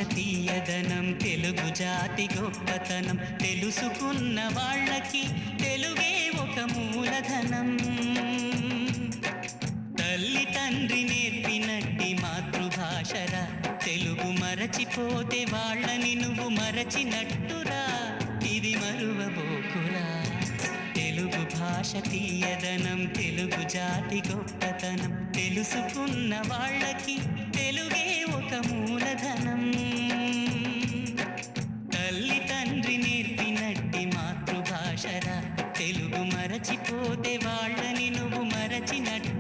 తీయదనం తెలుగు జాతి గొప్పతనం తెలుసుకున్న వాళ్ళకి తెలుగే ఒక మూలధనం. తల్లి తండ్రి నేర్పినట్టి మాతృభాషరా తెలుగు మరచిపోతే వాళ్ళని నువ్వు మరచినట్టురా, ఇది మరువబోకురా. తెలుగు భాష తీయదనం తెలుగు జాతి గొప్పతనం తెలుసుకున్న వాళ్ళకి తెలుగే ఒక మూలధనం. తల్లి తండ్రి నేర్పినట్టి మాతృభాషరా తెలుగు మరచిపోతే వాళ్ళని నువ్వు మరచినట్టు